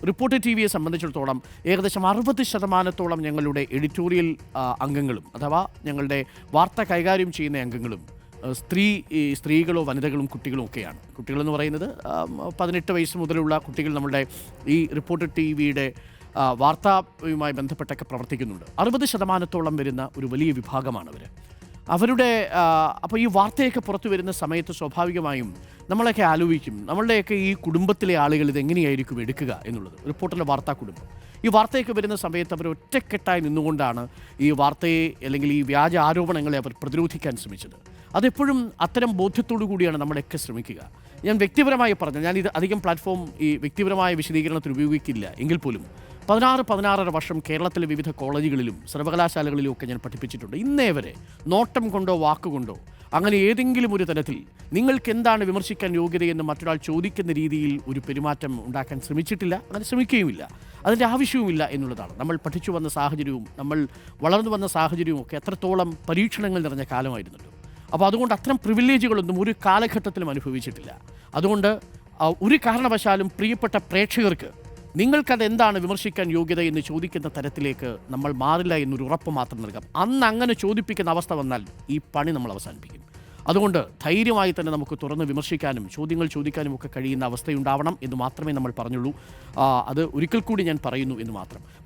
Reporter T വിയെ സംബന്ധിച്ചിടത്തോളം ഏകദേശം 60% ഞങ്ങളുടെ എഡിറ്റോറിയൽ അംഗങ്ങളും അഥവാ ഞങ്ങളുടെ വാർത്ത കൈകാര്യം ചെയ്യുന്ന അംഗങ്ങളും സ്ത്രീകളോ വനിതകളും കുട്ടികളും ഒക്കെയാണ്. കുട്ടികളെന്ന് പറയുന്നത് 18 വയസ്സ് മുതലുള്ള കുട്ടികൾ നമ്മുടെ ഈ റിപ്പോർട്ടർ ടി വിയുടെ വാർത്തയുമായി ബന്ധപ്പെട്ടൊക്കെ പ്രവർത്തിക്കുന്നുണ്ട്. 60% വരുന്ന ഒരു വലിയ വിഭാഗമാണ് അവരുടെ അപ്പോൾ ഈ വാർത്തയൊക്കെ പുറത്തു വരുന്ന സമയത്ത് സ്വാഭാവികമായും നമ്മളൊക്കെ ആലോചിക്കും, നമ്മളുടെയൊക്കെ ഈ കുടുംബത്തിലെ ആളുകൾ ഇതെങ്ങനെയായിരിക്കും എടുക്കുക എന്നുള്ളത്. റിപ്പോർട്ടറിൻ്റെ വാർത്താ കുടുംബം ഈ വാർത്തയൊക്കെ വരുന്ന സമയത്ത് അവർ ഒറ്റക്കെട്ടായി നിന്നുകൊണ്ടാണ് ഈ വാർത്തയെ അല്ലെങ്കിൽ ഈ വ്യാജ ആരോപണങ്ങളെ അവർ പ്രതിരോധിക്കാൻ ശ്രമിച്ചത്. അതെപ്പോഴും അത്തരം ബോധ്യത്തോടു കൂടിയാണ് നമ്മളൊക്കെ ശ്രമിക്കുക. ഞാൻ വ്യക്തിപരമായി പറഞ്ഞു, ഞാനിത് അധികം പ്ലാറ്റ്ഫോം ഈ വ്യക്തിപരമായ വിശദീകരണത്തിൽ ഉപയോഗിക്കില്ല എങ്കിൽ പോലും 16-16.5 വർഷം കേരളത്തിലെ വിവിധ കോളേജുകളിലും സർവകലാശാലകളിലും ഒക്കെ ഞാൻ പഠിപ്പിച്ചിട്ടുണ്ട്. ഇന്നേ വരെ നോട്ടം കൊണ്ടോ വാക്കുകൊണ്ടോ അങ്ങനെ ഏതെങ്കിലും ഒരു തരത്തിൽ നിങ്ങൾക്ക് എന്താണ് വിമർശിക്കാൻ യോഗ്യതയെന്ന് മറ്റൊരാൾ ചോദിക്കുന്ന രീതിയിൽ ഒരു പെരുമാറ്റം ഉണ്ടാക്കാൻ ശ്രമിച്ചിട്ടില്ല, അങ്ങനെ ശ്രമിക്കുകയുമില്ല. അതിൻ്റെ ആവശ്യവുമില്ല എന്നുള്ളതാണ്. നമ്മൾ പഠിച്ചു വന്ന സാഹചര്യവും നമ്മൾ വളർന്നു വന്ന സാഹചര്യവും ഒക്കെ എത്രത്തോളം പരീക്ഷണങ്ങൾ നിറഞ്ഞ കാലമായിരുന്നല്ലോ. അപ്പോൾ അതുകൊണ്ട് അത്തരം പ്രിവിലേജുകളൊന്നും ഒരു കാലഘട്ടത്തിലും അനുഭവിച്ചിട്ടില്ല. അതുകൊണ്ട് ഒരു കാരണവശാലും പ്രിയപ്പെട്ട പ്രേക്ഷകർക്ക് നിങ്ങൾക്കത് എന്താണ് വിമർശിക്കാൻ യോഗ്യത എന്ന് ചോദിക്കുന്ന തരത്തിലേക്ക് നമ്മൾ മാറില്ല എന്നൊരു ഉറപ്പ് മാത്രം നൽകാം. അന്ന് അങ്ങനെ ചോദിപ്പിക്കുന്ന അവസ്ഥ വന്നാൽ ഈ പണി നമ്മൾ അവസാനിപ്പിക്കും. അതുകൊണ്ട് ധൈര്യമായി തന്നെ നമുക്ക് തുറന്ന് വിമർശിക്കാനും ചോദ്യങ്ങൾ ചോദിക്കാനും ഒക്കെ കഴിയുന്ന അവസ്ഥയുണ്ടാവണം എന്ന് മാത്രമേ നമ്മൾ പറഞ്ഞുള്ളൂ. അത് ഒരിക്കൽ കൂടി ഞാൻ പറയുന്നു എന്ന്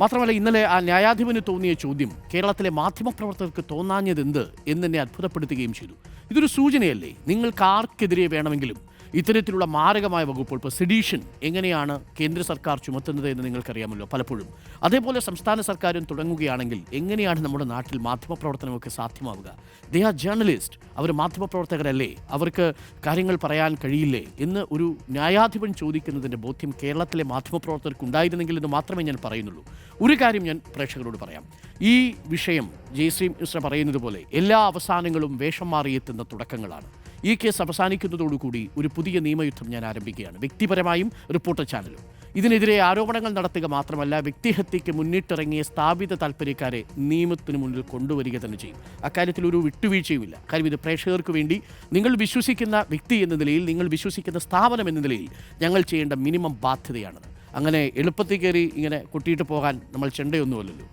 മാത്രമല്ല ഇന്നലെ ആ ന്യായാധിപന് തോന്നിയ ചോദ്യം കേരളത്തിലെ മാധ്യമപ്രവർത്തകർക്ക് തോന്നാഞ്ഞതെന്ത് എന്നെ അത്ഭുതപ്പെടുത്തുകയും ചെയ്തു. ഇതൊരു സൂചനയല്ലേ? നിങ്ങൾക്ക് ആർക്കെതിരെ വേണമെങ്കിലും ഇത്തരത്തിലുള്ള മാരകമായ വകുപ്പുകൾ, ഇപ്പോൾ സെഡീഷൻ എങ്ങനെയാണ് കേന്ദ്ര സർക്കാർ ചുമത്തുന്നത് എന്ന് നിങ്ങൾക്കറിയാമല്ലോ പലപ്പോഴും. അതേപോലെ സംസ്ഥാന സർക്കാരും തുടങ്ങുകയാണെങ്കിൽ എങ്ങനെയാണ് നമ്മുടെ നാട്ടിൽ മാധ്യമപ്രവർത്തനമൊക്കെ സാധ്യമാവുക? ദേ ആർ ജേർണലിസ്റ്റ്, അവർ മാധ്യമപ്രവർത്തകരല്ലേ, അവർക്ക് കാര്യങ്ങൾ പറയാൻ കഴിയില്ലേ എന്ന് ഒരു ന്യായാധിപൻ ചോദിക്കുന്നതിൻ്റെ ബോധ്യം കേരളത്തിലെ മാധ്യമപ്രവർത്തകർക്ക് ഉണ്ടായിരുന്നെങ്കിൽ എന്ന് മാത്രമേ ഞാൻ പറയുന്നുള്ളൂ. ഒരു കാര്യം ഞാൻ പ്രേക്ഷകരോട് പറയാം, ഈ വിഷയം ജയശ്രീ മിശ്ര പറയുന്നത് പോലെ എല്ലാ അവസാനങ്ങളും വേഷം മാറിയെത്തുന്ന തുടക്കങ്ങളാണ്. ഈ കേസ് അവസാനിക്കുന്നതോടുകൂടി ഒരു പുതിയ നിയമയുദ്ധം ഞാൻ ആരംഭിക്കുകയാണ്, വ്യക്തിപരമായും റിപ്പോർട്ടർ ചാനലും. ഇതിനെതിരെ ആരോപണങ്ങൾ നടത്തുക മാത്രമല്ല, വ്യക്തിഹത്യയ്ക്ക് മുന്നിട്ടിറങ്ങിയ സ്ഥാപിത താല്പര്യക്കാരെ നിയമത്തിന് മുന്നിൽ കൊണ്ടുവരിക തന്നെ ചെയ്യും. അക്കാര്യത്തിൽ ഒരു വിട്ടുവീഴ്ചയുമില്ല. കാര്യം ഇത് പ്രേക്ഷകർക്ക് വേണ്ടി നിങ്ങൾ വിശ്വസിക്കുന്ന വ്യക്തി എന്ന നിലയിൽ, നിങ്ങൾ വിശ്വസിക്കുന്ന സ്ഥാപനം എന്ന നിലയിൽ ഞങ്ങൾ ചെയ്യേണ്ട മിനിമം ബാധ്യതയാണത്. അങ്ങനെ എളുപ്പത്തിൽ കയറി ഇങ്ങനെ കൊട്ടിയിട്ട് പോകാൻ നമ്മൾ ചെണ്ടയൊന്നുമല്ലല്ലോ.